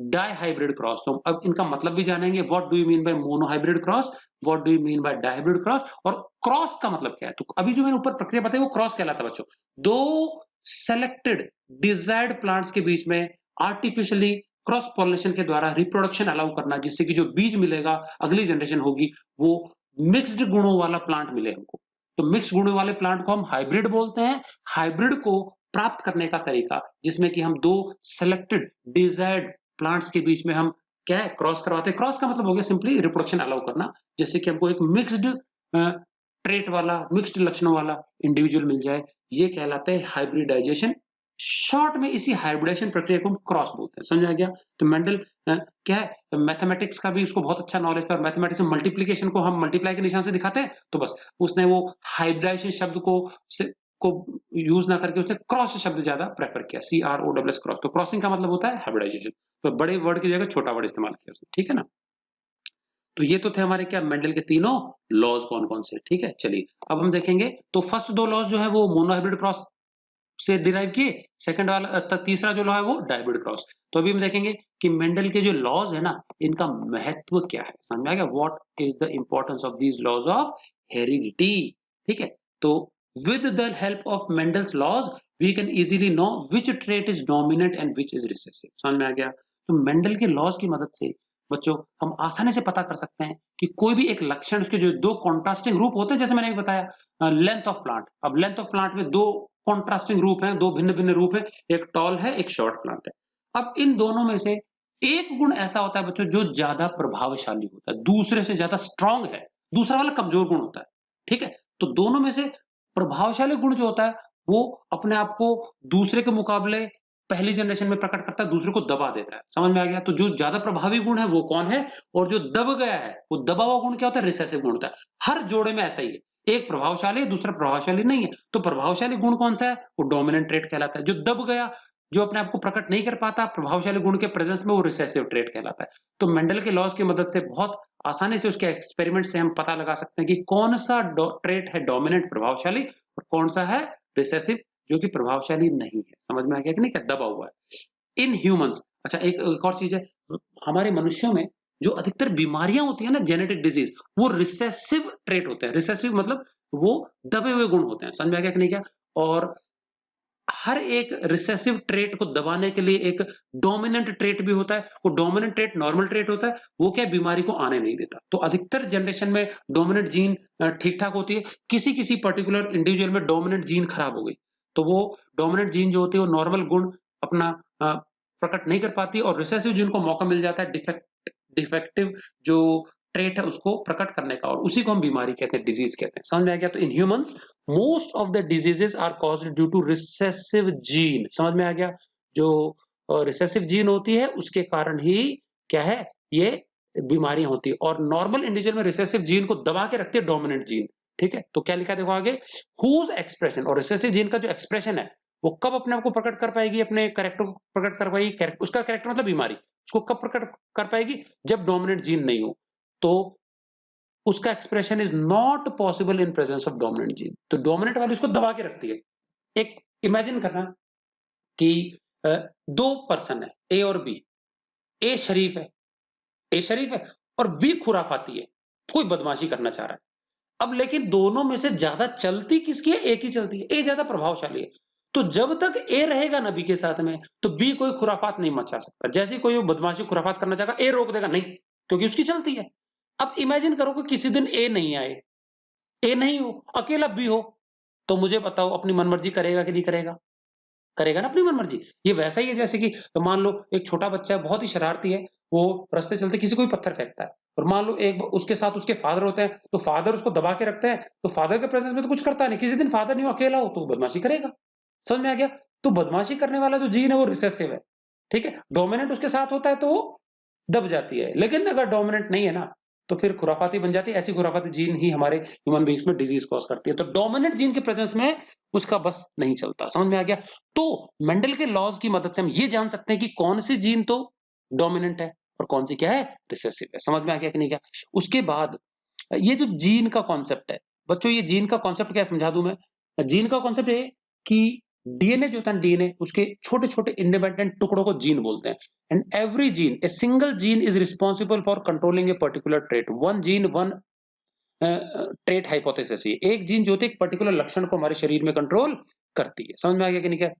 dihybrid cross. तो अब इनका मतलब भी जानेंगे, what do you mean by monohybrid cross, what do you mean by dihybrid cross, और क्रॉस का मतलब क्या है। तो अभी जो मैंने ऊपर प्रक्रिया बताई वो क्रॉस कहलाता है बच्चों। 2 सेलेक्टेड डिजायर्ड प्लांट्स के बीच में आर्टिफिशियली क्रॉस पॉलिनेशन के द्वारा रिप्रोडक्शन अलाउ करना, जिससे कि जो बीज मिलेगा, अगली जनरेशन होगी, वो मिक्स्ड गुणों वाला प्लांट मिले हमको। तो मिक्स गुणों वाले प्लांट को हम हाइब्रिड बोलते हैं। हाइब्रिड को प्राप्त करने का तरीका जिसमें कि हम 2 सेलेक्टेड डिजायर्ड प्लांट्स के बीच में हम क्या है क्रॉस करवाते हैं। क्रॉस का मतलब हो गया सिंपली रिप्रोडक्शन अलाउ करना, जैसे कि हमको एक मिक्स्ड ट्रेट वाला, मिक्स्ड लक्षणों वाला इंडिविजुअल मिल जाए, ये कहलाता है हाइब्रिडाइजेशन। शॉर्ट में इसी हाइब्रिडाइजेशन प्रक्रिया को हम क्रॉस बोलते हैं। समझ आ गया? तो मेंडल क्या है, मैथमेटिक्स का भी उसको बहुत अच्छा नॉलेज था, और मैथमेटिक्स में मल्टीप्लिकेशन को हम मल्टीप्लाई के निशान से दिखाते हैं, तो बस उसने वो हाइब्रिडाइजेशन शब्द को यूज ना करके उसने क्रॉस शब्द ज्यादा प्रेफर किया, CROSS क्रॉस। तो क्रॉसिंग का मतलब होता है हाइब्रिडाइजेशन, तो बड़े वर्ड की जगह छोटा वर्ड इस्तेमाल किया उसने। ठीक है ना? तो ये तो थे हमारे क्या मेंडल के तीनों लॉज कौन कौन से। ठीक है, चलिए अब हम देखेंगे। तो फर्स्ट 2 लॉज जो है वो मोनो हाइब्रिड क्रॉस से डिराइव किए, सेकंड वाला तीसरा जो लॉ है वो डाइब्रिड क्रॉस। तो अभी हम देखेंगे कि मेंडल के जो लॉज है ना, इनका महत्व क्या है। समझ में आ गया? What is the importance of these laws of heredity. ठीक है, तो with the help of Mendel's laws we can easily know which trait is dominant and which is recessive. समझ में आ गया? तो मेंडल के लॉज की मदद से बच्चों हम आसानी से पता कर सकते हैं कि कोई भी एक लक्षण, उसके जो 2 कॉन्ट्रास्टिंग रूप होते हैं, जैसे मैंने बताया लेंथ ऑफ प्लांट। अब लेंथ ऑफ प्लांट में 2 कॉन्ट्रास्टिंग रूप हैं, 2 भिन्न भिन्न रूप हैं, एक टॉल है, एक शॉर्ट प्लांट है। अब इन दोनों में से एक गुण ऐसा होता है बच्चों जो ज्यादा प्रभावशाली होता है, दूसरे से ज्यादा स्ट्रांग है, दूसरा वाला कमजोर गुण होता है। ठीक है, तो दोनों में से प्रभावशाली गुण जो होता है वो अपने आप को दूसरे के मुकाबले पहली जनरेशन में प्रकट करता है, दूसरे को दबा देता है। समझ में आ गया? तो जो ज़्यादा प्रभावी गुण है वो कौन है और जो दब गया है, वो दबा हुआ गुण क्या होता है? रिसेसिव गुण होता है। हर जोड़े में ऐसा ही है। एक प्रभावशाली है, दूसरा प्रभावशाली नहीं है। तो प्रभावशाली गुण कौन-सा है? वो डोमिनेंट ट्रेट कहलाता है। जो दब गया, जो अपने आप को प्रकट नहीं कर पाता प्रभावशाली गुण के प्रेजेंस में, वो रिसेसिव ट्रेट कहलाता है। तो मेंडल के लॉज़ की मदद से बहुत आसानी से उसके एक्सपेरिमेंट से हम पता लगा सकते हैं कि कौन-सा ट्रेट है डोमिनेंट प्रभावशाली और कौन-सा है रिसेसिव जो कि प्रभावशाली नहीं है। समझ में आ गया कि नहीं? क्या दबा हुआ है। इन ह्यूमन्स अच्छा एक और चीज़ है, हमारे मनुष्यों में जो अधिकतर बीमारियाँ होती हैं ना जेनेटिक डिजीज़, वो रिसेसिव ट्रेट होते हैं। रिसेसिव मतलब वो दबे हुए गुण होते हैं। समझ में आ गया कि नहीं क्या? और हर एक रिसेसिव ट्रेट को दबाने के लिए एक डोमिनेंट ट्रेट भी होता है। वो डोमिनेंट ट्रेट नॉर्मल ट्रेट होता है, वो क्या है बीमारी को आने नहीं देता। तो अधिकतर जनरेशन में डोमिनेंट जीन ठीक-ठाक होती है। किसी-किसी पर्टिकुलर इंडिविजुअल में डोमिनेंट जीन खराब हो गई, तो वो डोमिनेंट जीन जो होती है वो नॉर्मल गुण अपना प्रकट नहीं कर पाती और रिसेसिव जीन को मौका मिल जाता है डिफेक्टिव जो ट्रेट है उसको प्रकट करने का और उसी को हम बीमारी कहते हैं, डिजीज़ कहते हैं। समझ में आ गया? तो in humans most of the diseases are caused due to recessive gene. समझ में आ गया? जो रिसेसिव जीन होती है उसके कारण ही क्या है ये बीमारियां होती है और नॉर्मल इंडिविजुअल में रिसेसिव जीन को दबा के रखती है डोमिनेंट जीन। ठीक है, तो क्या लिखा है देखो आगे, हुज एक्सप्रेशन और रिसेसिव जीन का जो एक्सप्रेशन है वो कब अपने आप को प्रकट कर पाएगी, अपने कैरेक्टर को प्रकट कर पाएगी, उसका कैरेक्टर मतलब बीमारी, उसको कब प्रकट कर पाएगी जब डोमिनेंट जीन नहीं हो। तो उसका expression is not possible in presence of dominant gene. तो डोमिनेंट वाली उसको दबा के रखती है। एक इमेजिन करना कि दो पर्सन है ए और बी। ए शरीफ है, ए शरीफ है और बी खुराफाती है, कोई बदमाशी करना चाह रहा है। अब लेकिन दोनों में से ज्यादा चलती किसकी है? ए की चलती है। ए ज्यादा प्रभावशाली है। तो जब तक ए रहेगा ना बी के साथ में तो बी कोई खुराफात नहीं मचा सकता। जैसे ही कोई वो बदमाशी खुराफात करना चाहेगा ए रोक देगा, नहीं, क्योंकि उसकी चलती है। अब इमेजिन करो कि किसी दिन ए नहीं आए, ए नहीं हो, अकेला बी हो, तो मुझे बताओ अपनी मनमर्जी करेगा कि नहीं करेगा? करेगा ना अपनी मनमर्जी। ये वैसा ही है जैसे कि मान लो एक छोटा बच्चा है, बहुत ही शरारती है, वो रास्ते चलते किसी को भी पत्थर फेंकता है और मान लो एक उसके साथ उसके फादर होते हैं, तो फादर उसको दबा के रखते हैं, तो फादर के प्रेजेंस में तो कुछ करता नहीं। किसी दिन फादर नहीं हो, अकेला हो, तो वो बदमाशी करेगा। समझ में आ गया? तो बदमाशी करने वाला जो जीन है वो रिसेसिव है। ठीक है? डोमिनेंट उसके साथ होता है तो वो दब जाती है। लेकिन अगर डोमिनेंट नहीं है ना, तो फिर खुराफाती बन जाती है। ऐसी खुराफाती जीन ही हमारे ह्यूमन बीइंग्स में डिजीज कॉज़ करती है। तो डोमिनेंट जीन के प्रेजेंस में उसका बस नहीं चलता। समझ में आ गया? तो मेंडल के लॉज़ की मदद से हम ये जान सकते हैं कि कौन-सी जीन तो डोमिनेंट है और कौन-सी क्या है? रिसेसिव है। समझ में आ गया कि नहीं गया? उसके बाद ये जो जीन का कॉन्सेप्ट है, बच्चों ये जीन का कॉन्सेप्ट क्या है समझा दूँ मैं? जीन का कॉन्सेप्ट ये है कि डीएनए जो होता है डीएनए उसके छोटे-छोटे इंडिपेंडेंट टुकड़ों को जीन बोलते हैं। And every gene, a single gene is responsible for controlling a particular trait. One gene one trait hypothesis. ये एक जीन जो होती है एक पर्टिकुलर लक्षण को हमारे शरीर में कंट्रोल करती है। समझ में आ गया कि नहीं क्या?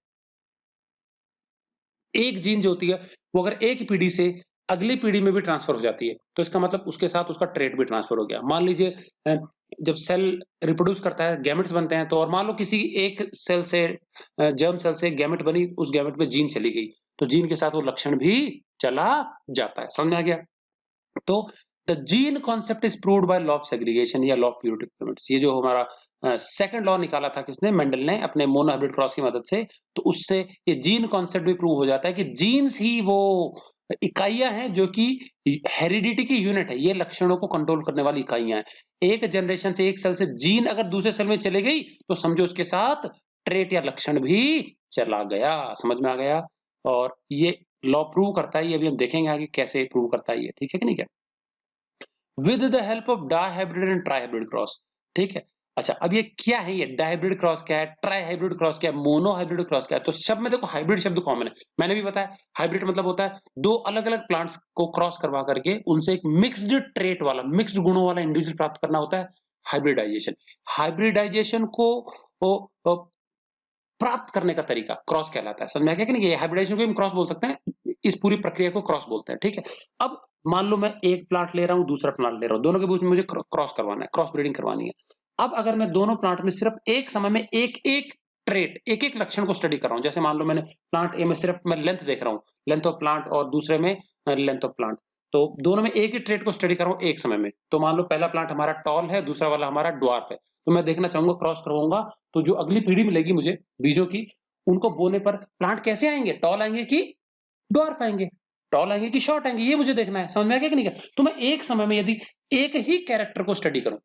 एक जीन जो होती है वो अगर एक पीढ़ी से अगली पीढ़ी में भी ट्रांसफर हो जाती है तो इसका मतलब उसके साथ उसका ट्रेट भी ट्रांसफर हो गया। मान लीजिए जब सेल रिप्रोड्यूस करता है, गैमेट्स बनते हैं, तो और मान लो किसी एक सेल से जर्म सेल से गैमेट बनी, उस गैमेट में जीन चली गई, तो जीन के साथ वो लक्षण भी चला जाता है। समझ में आ गया? तो the gene concept is proved by law of segregation या लॉ ऑफ प्यूरिटी लिमिट्स। ये जो हमारा सेकंड लॉ निकाला था किसने? मेंडल ने अपने मोनोहाइब्रिड क्रॉस की मदद से। तो उससे ये जीन कॉन्सेप्ट भी प्रूव हो जाता है कि जीन्स ही वो इकाइयां हैं जो कि हेरिडिटी की यूनिट है। ये लक्षणों को कंट्रोल करने वाली इकाइयां हैं। एक जनरेशन से एक सेल से जीन अगर दूसरे सेल में चले गई तो समझो उसके साथ ट्रेट या लक्षण भी चला गया। समझ में आ गया? और ये लॉ प्रूव करता है, ये अभी हम देखेंगे आगे कैसे प्रूव करता है ये। ठीक है कि नहीं क्या? With the help of dihybrid and trihybrid cross. ठीक है? अच्छा, अब ये क्या है? ये डाइहाइब्रिड क्रॉस क्या है, ट्राइहाइब्रिड क्रॉस क्या है, मोनोहाइब्रिड क्रॉस क्या है? तो शब्द में देखो हाइब्रिड शब्द कॉमन है, मैंने भी बताया। हाइब्रिड मतलब होता है दो अलग अलग प्लांट्स को क्रॉस करवा करके उनसे एक मिक्स्ड ट्रेट वाला, मिक्स्ड गुणों वाला इंडिविजुअल प्राप्त करना होता है हाइब्रिडाइजेशन। हाइब्रिडाइजेशन को प्राप्त करने का तरीका क्रॉस कहलाता है। समझ में आ गया कि नहीं? ये हाइब्रिडाइजेशन को हम क्रॉस बोल सकते हैं, इस पूरी प्रक्रिया को क्रॉस बोलते हैं। ठीक है? अब मान लो मैं एक प्लांट ले रहा हूं, दूसरा प्लांट ले रहा हूं, दोनों के बीच में मुझे क्रॉस करवाना है, क्रॉस ब्रीडिंग करवानी है। अब अगर मैं दोनों प्लांट में सिर्फ एक समय में एक एक ट्रेट, एक एक लक्षण को स्टडी कर रहा हूं, जैसे मान लो मैंने प्लांट ए में सिर्फ मैं लेंथ देख रहा हूं, लेंथ ऑफ प्लांट, और दूसरे में लेंथ ऑफ प्लांट, तो दोनों में एक ही ट्रेट को स्टडी कर रहा हूँ एक समय में। तो मान लो पहला प्लांट हमारा टॉल है, दूसरा वाला हमारा ड्वार्फ है। तो मैं देखना चाहूँगा, क्रॉस करवाऊँगा, तो जो अगली पीढ़ी मिलेगी मुझे बीजों की, उनको बोने पर प्लांट कैसे आएँगे? टॉल आएँगे कि ड्वार्फ आएँगे? टॉल आएँगे कि शॉर्ट आएँगे? ये मुझे देखना है। समझ में आ गया कि नहीं गया? तो मैं एक समय में यदि एक ही कैरेक्टर को स्टडी करूँ,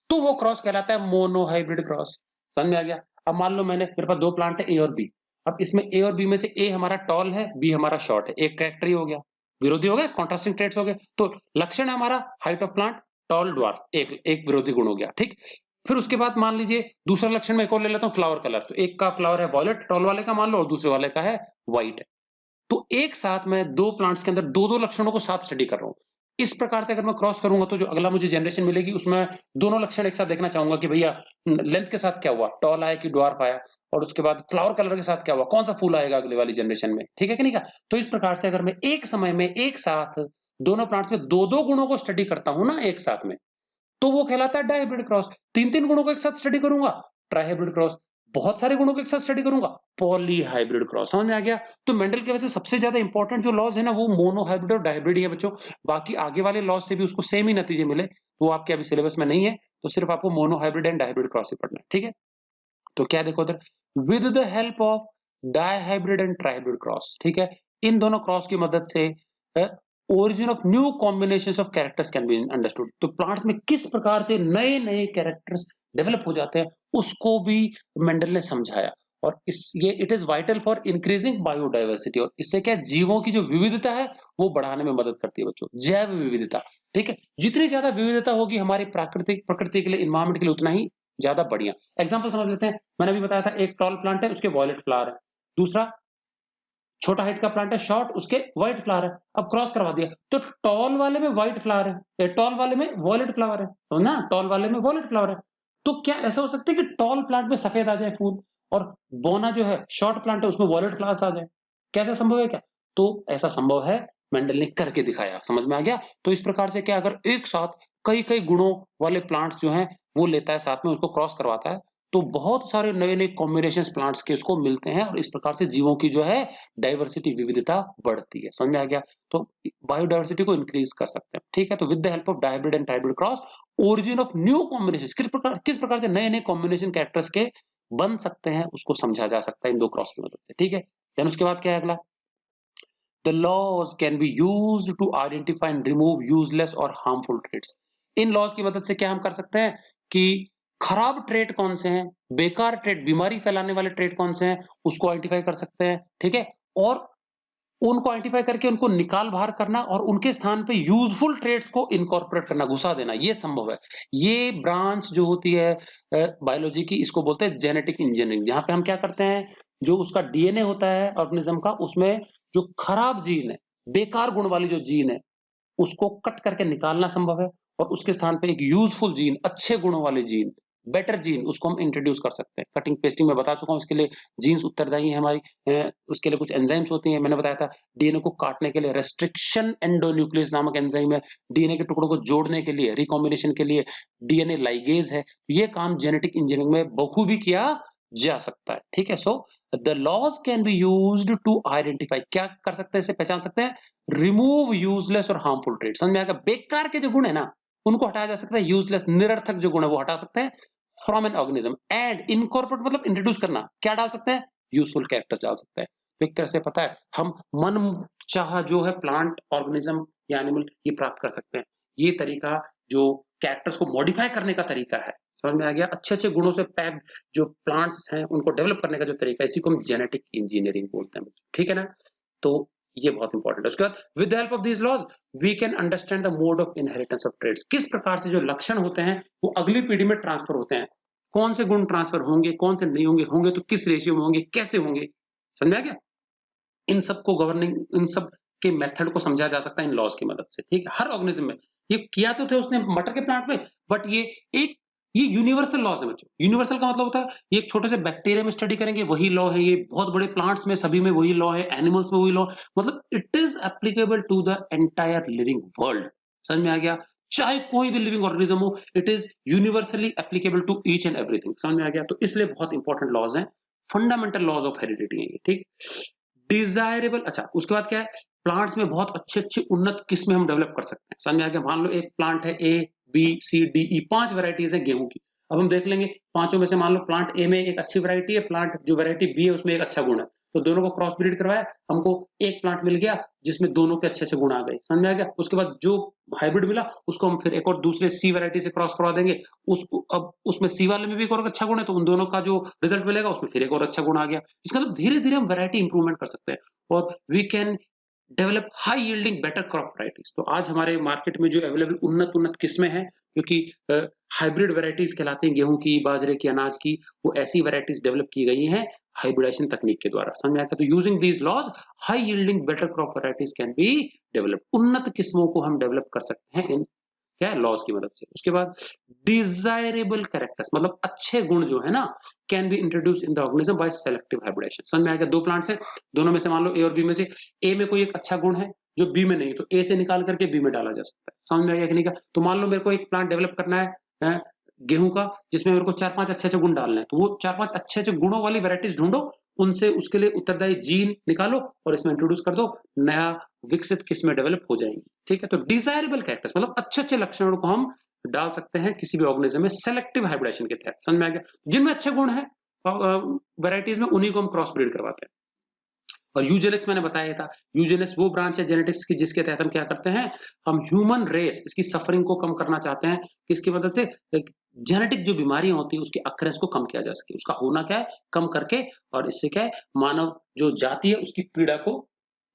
तो वो क्रॉस कहलाता है मोनो हाइब्रिड क्रॉस। समझ में आ गया? अब मान लो मेरे पास 2 प्लांट है ए और बी। अब इसमें ए और बी में से ए हमारा टॉल है, बी हमारा शॉर्ट है। एक कैरेक्टर ही हो गया। विरोधी हो गए, कंट्रास्टिंग ट्रेट्स हो गए। तो लक्षण है हमारा height of plant, tall, dwarf. एक एक विरोधी गुण हो गया, ठीक? फिर उसके बाद मान लीजिए दूसरा लक्षण मैं एक और ले लेता हूँ, फ्लावर कलर। तो एक का फ्लावर है वॉयलेट टॉल वाले का मान लो, और दूसरे वाले का है व्हाइट। तो एक साथ मैं 2 प्लांट्स के अंदर 2-2 लक्षणों को साथ स्टडी कर रहा हूँ। इस प्रकार से अगर मैं क्रॉस करूँगा, तो जो अगला मुझे जनरेशन मिलेगी उसमें दोनों लक्षण एक साथ देखना चाहूँगा कि भैया लेंथ के साथ क्या हुआ? टॉल आया कि ड्वार्फ आया? और उसके बाद फ्लावर कलर के साथ क्या हुआ? कौन-सा फूल आएगा अगले वाली जनरेशन में? ठीक है कि नहीं कहा? तो इस प्रकार से अगर मैं एक समय में एक साथ दोनों प्लांट्स में 2-2 गुणों को स्टडी करता हूँ ना एक साथ में, तो वो कहलाता है डायहाइब्रिड क्रॉस। 3-3 गुणों को एक साथ स्टडी करूँगा, ट्राइहाइब्रिड क्रॉस। बहुत सारे गुणों को एक साथ स्टडी करूँगा, पॉलीहाइब्रिड क्रॉस। समझ में आ गया? तो मेंडल के वैसे सबसे ज्यादा इंपॉर्टेंट जो लॉज है ना, वो मोनोहाइब्रिड और डायहाइब्रिड ही है बच्चों। बाकी आगे वाले लॉज से भी उसको सेम ही नतीजे मिले, तो वो आपके अभी सिलेबस में नहीं है। तो सिर्फ आपको मोनोहाइब्रिड एंड डायहाइब्रिड क्रॉस ही पढ़ना है, ठीक है? तो क्या देखो उधर, with the help of dihybrid and trihybrid cross, ठीक है? इन दोनों क्रॉस की मदद से origin of new combinations of characters can be understood. तो प्लांट्स में किस प्रकार से नए नए कैरेक्टर्स डेवलप हो जाते हैं, उसको भी मेंडल ने समझाया। और इस ये it is vital for increasing biodiversity. और इससे क्या, जीवों की जो विविधता है वो बढ़ाने में मदद करती है बच्चों, जैव विविधता। ठीक है, जितनी ज्यादा विविधता होगी हमारी प्राकृतिक प्रकृति के लिए, इन्वायरमेंट के लिए, उतना ही ज्यादा बढ़िया। एग्जाम्पल समझ लेते हैं। मैंने अभी बताया था, एक टॉल प्लांट है, उसके वॉयलेट फ्लावर है। दूसरा छोटा हाइट का प्लांट है, शॉर्ट, उसके व्हाइट फ्लावर है। अब क्रॉस करवा दिया, तो टॉल वाले में व्हाइट फ्लावर है, टॉल वाले में वॉयलेट फ्लावर है। समझना, टॉल वाले में वॉयलेट फ्लावर है। तो क्या ऐसा हो सकता है कि टॉल प्लांट में सफेद आ जाए फूल, और बोना जो है शॉर्ट प्लांट है उसमें वॉयलेट फ्लावर्स आ जाए? कैसा संभव है क्या? तो ऐसा संभव है, मेंडल ने करके दिखाया। समझ में आ गया? तो इस प्रकार से क्या, अगर एक साथ कई कई गुणों वाले प्लांट्स जो हैं वो लेता है साथ में, उसको क्रॉस करवाता है, तो बहुत सारे नए नए कॉम्बिनेशन प्लांट्स के उसको मिलते हैं, और इस प्रकार से जीवों की जो है डाइवर्सिटी, विविधता बढ़ती है। समझ में आ गया? तो बायोडाइवर्सिटी को इंक्रीज कर सकते हैं। ठीक है, तो with the help of dihybrid and tribrid cross, origin of new combination, किस प्रकार से नए नए कॉम्बिनेशन कैरेक्टर्स के बन सकते हैं, उसको समझा जा सकता है इन दो क्रॉस की मदद से। ठीक है, देन उसके बाद क्या है अगला, the laws can be used to identify and remove useless और हार्मफुल ट्रेड्स। इन लॉज की मदद से क्या हम कर सकते हैं कि खराब ट्रेड कौन से हैं, बेकार ट्रेड, बीमारी फैलाने वाले ट्रेड कौन से हैं, उसको आइडेंटिफाई कर सकते हैं। ठीक है, और उनको आइडेंटिफाई करके उनको निकाल बाहर करना, और उनके स्थान पे यूजफुल ट्रेड्स को इनकॉर्पोरेट करना, घुसा देना, ये संभव है। ये ब्रांच जो होती है बायोलॉजी की, इसको बोलते हैं जेनेटिक इंजीनियरिंग। जहां पे हम क्या करते हैं, जो उसका डीएनए होता है ऑर्गेनिज्म का, उसमें जो खराब जीन है, बेकार गुण वाली जो जीन है, उसको कट करके निकालना संभव है, और उसके स्थान पे एक यूजफुल जीन, अच्छे गुणों वाले जीन, बेटर जीन, उसको हम इंट्रोड्यूस कर सकते हैं। कटिंग पेस्टिंग में बता चुका हूँ, इसके लिए जीन्स उत्तरदायी है हमारी, उसके लिए कुछ एंजाइम्स होती हैं। मैंने बताया था डीएनए को काटने के लिए रेस्ट्रिक्शन एंडोन्यूक्लियस नामक एंजाइम है, डीएनए के टुकड़ों को जोड़ने के लिए, रिकॉम्बिनेशन के लिए डीएनए लाइगेज है। ये काम जेनेटिक इंजीनियरिंग में बखूबी किया जा सकता है। ठीक है, so the laws can be used to identify, क्या कर सकते हैं, इसे पहचान सकते हैं, रिमूव यूजलेस और हार्मफुल ट्रेड। समझ में आएगा? बेकार के जो गुण है ना, उनको हटाया जा सकता है, यूजलेस, निरर्थक जो गुण है वो हटा सकते हैं from an organism, and incorporate मतलब इंट्रोड्यूस करना, क्या डाल सकते हैं, यूजफुल कैरेक्टर्स डाल सकते हैं। तो एक तरह से पता है, हम मन चाह जो है प्लांट, ऑर्गेनिज्म या एनिमल, ये प्राप्त कर सकते हैं। ये तरीका जो कैरेक्टर्स को मॉडिफाई करने का तरीका है, समझ में आ गया? अच्छे अच्छे गुणों से पैक्ड जो प्लांट्स हैं उनको डेवलप करने का जो तरीका है, इसी को हम जेनेटिक इंजीनियरिंग बोलते हैं। ठीक है ना? तो ये बहुत इंपॉर्टेंट है। उसके बाद, with the help of these laws we can understand the mode of inheritance of traits. किस प्रकार से जो लक्षण होते हैं वो अगली पीढ़ी में ट्रांसफर होते हैं, कौन से गुण ट्रांसफर होंगे, कौन से नहीं होंगे, होंगे तो किस रेशियो में होंगे, कैसे होंगे। समझ में आ गया? इन सब को गवर्निंग, इन सब के मेथड को समझा जा सकता है इन लॉज की मदद से। ठीक है, हर ऑर्गेनिज्म में ये किया तो थे उसने मटर के प्लांट में, बट ये यूनिवर्सल लॉज है बच्चों। यूनिवर्सल का मतलब होता है, ये एक छोटे से बैक्टीरिया में स्टडी करेंगे वही लॉ है, ये बहुत बड़े प्लांट्स में सभी में वही लॉ है, एनिमल्स में वही लॉ, मतलब it is applicable to the entire living world. समझ में आ गया? चाहे कोई भी लिविंग ऑर्गेनिज्म हो, it is universally applicable to each and everything. समझ में आ गया? तो इसलिए बहुत इंपॉर्टेंट लॉज हैं, फंडामेंटल लॉज ऑफ हेरिडिटी है ये। ठीक, डिजायरेबल, अच्छा उसके बाद क्या है, प्लांट्स में बहुत अच्छे-अच्छे उन्नत किस्में हम डेवलप कर सकते हैं। समझ में आ गया? मान लो एक प्लांट है ए, बी, सी, डी, ई 5 वैराइटीज़ है गेहूँ की। अब हम देख लेंगे पाँचों में से मान लो प्लांट ए में एक अच्छी वैरायटी है, प्लांट जो वैरायटी बी है उसमें एक अच्छा गुण है। तो दोनों को क्रॉस ब्रीड करवाया, हमको एक प्लांट मिल गया जिसमें दोनों के अच्छे-अच्छे गुण आ गए। समझ में आ गया? उसके बाद जो हाइब्रिड मिला उसको हम फिर एक और दूसरे सी वैरायटी से क्रॉस करवा देंगे। उसको अब उसमें सी वाले में भी एक और अच्छा गुण है तो उन दोनों का जो रिजल्ट मिलेगा उसमें फिर एक और अच्छा गुण आ गया। इसका मतलब धीरे-धीरे हम वैरायटी इंप्रूवमेंट कर सकते हैं और we can develop high yielding better crop varieties. तो आज हमारे मार्केट में जो अवेलेबल उन्नत किस्में हैं क्योंकि हाइब्रिड वैराइटीज कहलाती हैं गेहूं की, बाजरे की, अनाज की, वो ऐसी वैराइटीज डेवलप की गई हैं हाइब्रिडाइजेशन तकनीक के द्वारा। समझ में आता है? तो using these laws high yielding better crop varieties can be develop. उन्नत किस्मों को हम डेवलप कर सकते हैं इन क्या है लॉज की मदद से। उसके बाद डिजायरेबल कैरेक्टर्स मतलब अच्छे गुण जो है ना can be introduce in the organism by selective hybridization. समझ में आ गया? दो प्लांट्स है, दोनों में से मान लो ए और बी में से ए में कोई एक अच्छा गुण है जो बी में नहीं, तो ए से निकाल करके बी में डाला जा सकता है। समझ में आ गया कि नहीं? का तो मान लो मेरे को एक प्लांट डेवलप करना है गेहूं का, जिसमें मेरे को 4-5 अच्छे-अच्छे गुण डालने हैं, तो वो 4-5 अच्छे-अच्छे गुणों वाली वैराइटीज ढूंढो, उनसे उसके लिए उत्तरदायी जीन निकालो और इसमें इंट्रोड्यूस कर दो, नया विकसित किस्में डेवलप हो जाएंगी। ठीक है? तो डिजायरेबल कैरेक्टर्स मतलब अच्छे-अच्छे लक्षणों को हम डाल सकते हैं किसी भी ऑर्गेनिज्म में सेलेक्टिव हाइब्रिडेशन के तहत। समझ में आ गया? जिनमें अच्छे गुण हैं वैराइटीज में उन्हीं को हम क्रॉस ब्रीड करवाते हैं। और यूजेनिक्स मैंने बताया था, यूजेनिक्स वो ब्रांच है जेनेटिक्स की जिसके तहत हम क्या करते हैं, हम ह्यूमन रेस इसकी सफरिंग को कम करना चाहते हैं, किसकी मदद से, जेनेटिक जो बीमारियां होती है उसके अक्रेंस को कम किया जा सके, उसका होना क्या है कम करके, और इससे क्या है मानव जो जाति है उसकी पीड़ा को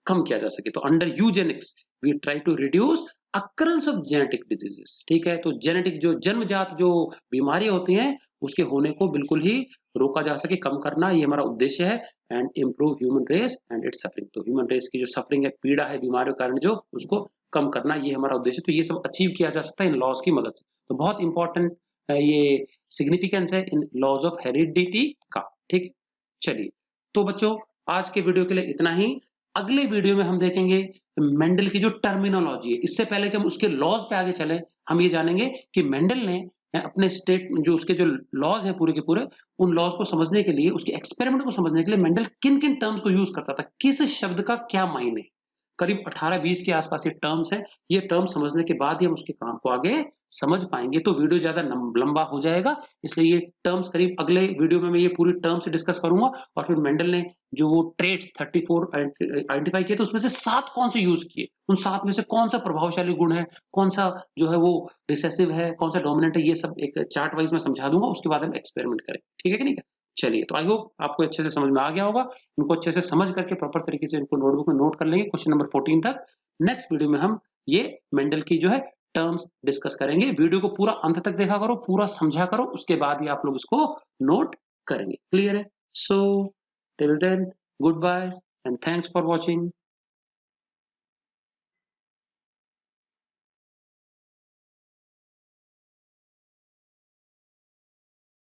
कम किया जा सके। तो under eugenics we try to reduce occurrence of genetic diseases. ठीक है? तो जेनेटिक जो जन्मजात जो बीमारियां होती हैं उसके होने को बिल्कुल ही रोका जा सके, कम करना, ये हमारा उद्देश्य है। And improve human race and its suffering, तो ह्यूमन रेस की जो सफरिंग है, पीड़ा है बीमारियों के कारण जो, उसको कम करना, ये हमारा उद्देश्य। तो ये सब अचीव किया जा सकता है इन लॉज की मदद से। तो बहुत इंपॉर्टेंट ये सिग्निफिकेंस है इन लॉज ऑफ हेरिडिटी का। ठीक है? चलिए, तो बच्चों आज के वीडियो के लिए इतना ही। अगले वीडियो में हम देखेंगे मेंडल की जो टर्मिनोलॉजी है। इससे पहले कि हम उसके लॉज पे आगे चले, हम ये जानेंगे कि मेंडल ने अपने स्टेट जो उसके जो लॉज है पूरे के पूरे, उन लॉज को समझने के लिए, उसके एक्सपेरिमेंट को समझने के लिए मेंडल किन किन टर्म्स को यूज करता था, किस शब्द का क्या मायने। करीब 18-20 के आसपास ये टर्म्स हैं। ये टर्म समझने के बाद ही हम उसके काम को आगे समझ पाएंगे। तो वीडियो ज्यादा लंबा हो जाएगा, इसलिए ये टर्म्स करीब अगले वीडियो में मैं ये पूरी टर्म से डिस्कस करूंगा। और फिर मेंडल ने जो वो ट्रेट्स 34 आइडेंटिफाई किए, तो उसमें से 7 कौन से यूज किए, उन 7 में से कौन सा प्रभावशाली गुण है, कौन सा जो है वो रिसेसिव है, कौन सा डोमिनेंट है, ये सब एक चार्ट वाइज में समझा दूंगा। उसके बाद हम एक्सपेरिमेंट करें। ठीक है कि नहीं? चलिए, तो आई होप आपको अच्छे से समझ में आ गया होगा। इनको अच्छे से समझ करके प्रॉपर तरीके से इनको नोटबुक में नोट कर लेंगे क्वेश्चन नंबर 14 तक। नेक्स्ट वीडियो में हम ये मेंडल की जो है टर्म्स डिस्कस करेंगे। वीडियो को पूरा अंत तक देखा करो, पूरा समझा करो, उसके बाद ही आप लोग इसको नोट करेंगे। क्लियर है? So till then, goodbye and thanks for watching.